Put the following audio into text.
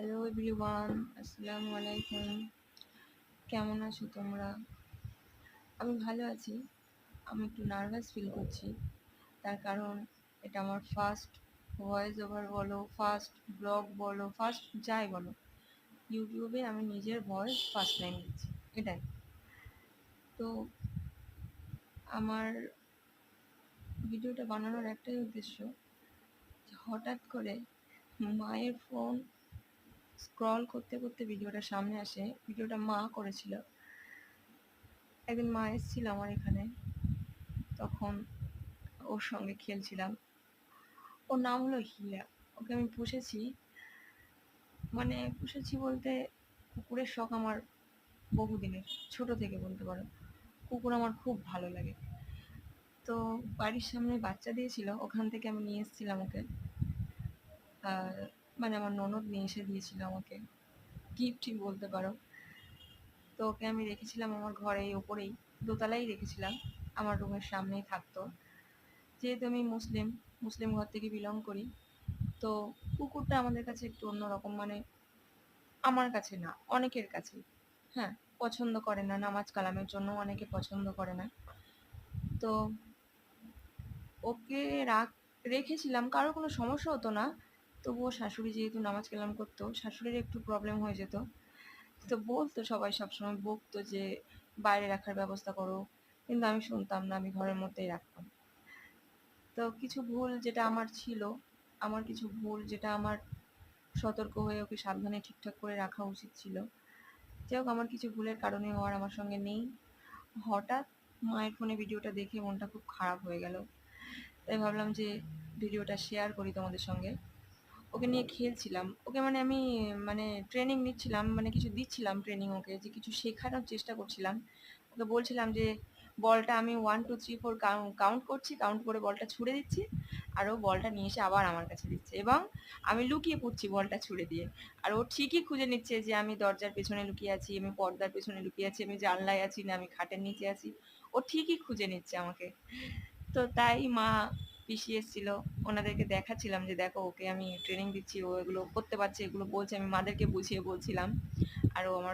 Hello everyone, আসসালামু আলাইকুম। কেমন আছো তোমরা? আমি ভালো আছি। আমি একটু নার্ভাস ফিল করছি। তার কারণ এটা আমার ফার্স্ট ভয়েস ওভার বলো, ফার্স্ট ব্লগ বলো, ফার্স্ট যাই বলো, ইউটিউবে আমি নিজের ভয়েস ফার্স্ট টাইম দিচ্ছি, এটাই। তো আমার ভিডিওটা বানানোর একটাই উদ্দেশ্য যে হঠাৎ করে মায়ের ফোন স্ক্রল করতে করতে ভিডিওটা সামনে আসে। ভিডিওটা মা করেছিল। একদিন মা এসেছিল আমার এখানে, তখন ওর সঙ্গে খেলছিলাম। ওর নাম হলো হিয়া। ওকে আমি পুষেছি, মানে পুষেছি বলতে কুকুরের শখ আমার বহুদিনের, ছোট থেকে বলতে পারো। কুকুর আমার খুব ভালো লাগে। তো বাড়ির সামনে বাচ্চা দিয়েছিল, ওখান থেকে আমি নিয়ে এসেছিলাম ওকে। আর মানে আমার ননদ নিয়ে এসে দিয়েছিল আমাকে, গিফটই বলতে পারো। তো ওকে আমি রেখেছিলাম আমার ঘরেই ওপরেই, দোতলায় রেখেছিলাম, আমার রুমের সামনেই থাকতো। যেহেতু আমি মুসলিম, মুসলিম ঘর থেকে বিলং করি, তো কুকুরটা আমাদের কাছে একটু অন্যরকম, মানে আমার কাছে না, অনেকের কাছেই। হ্যাঁ, পছন্দ করে না, নামাজ কালামের জন্য অনেকে পছন্দ করে না। তো ওকে রেখেছিলাম, কারো কোনো সমস্যা হতো না। তবুও শাশুড়ি যেহেতু নামাজ কালাম করতো, শাশুড়ির একটু প্রবলেম হয়ে যেত। তো বলতো সবাই, সবসময় বকতো যে বাইরে রাখার ব্যবস্থা করো, কিন্তু আমি শুনতাম না, আমি ঘরের মধ্যেই রাখতাম। তো কিছু ভুল যেটা আমার ছিল, আমার কিছু ভুল যেটা আমার সতর্ক হয়ে ওকে সাবধানে ঠিকঠাক করে রাখা উচিত ছিল, যাই হোক আমার কিছু ভুলের কারণে ও আর আমার সঙ্গে নেই। হঠাৎ মায়ের ফোনে ভিডিওটা দেখে মনটা খুব খারাপ হয়ে গেল। তাই ভাবলাম যে ভিডিওটা শেয়ার করি তোমাদের সঙ্গে। ওকে নিয়ে খেলছিলাম, ওকে মানে আমি মানে ট্রেনিং নিচ্ছিলাম, মানে কিছু দিচ্ছিলাম ট্রেনিং ওকে, যে কিছু শেখানোর চেষ্টা করছিলাম। ওকে বলছিলাম যে বলটা আমি 1 2 3 4 কাউন্ট করছি, কাউন্ট করে বলটা ছুড়ে দিচ্ছি, আর ও বলটা নিয়ে এসে আবার আমার কাছে দিচ্ছে, এবং আমি লুকিয়ে পড়ছি বলটা ছুড়ে দিয়ে। আর ও ঠিকই খুঁজে নিচ্ছে যে আমি দরজার পেছনে লুকিয়ে আছি, আমি পর্দার পেছনে লুকিয়ে আছি, আমি জানলায় আছি, না আমি খাটের নিচে আছি। ও ঠিকই খুঁজে নিচ্ছে আমাকে। তো তাই মা, পিসি এসেছিল, ওনাদেরকে দেখাচ্ছিলাম যে দেখো ওকে আমি ট্রেনিং দিচ্ছি, ও এগুলো করতে পারছে, এগুলো বলছে, আমি মাদেরকে বুঝিয়ে বলছিলাম। আর ও আমার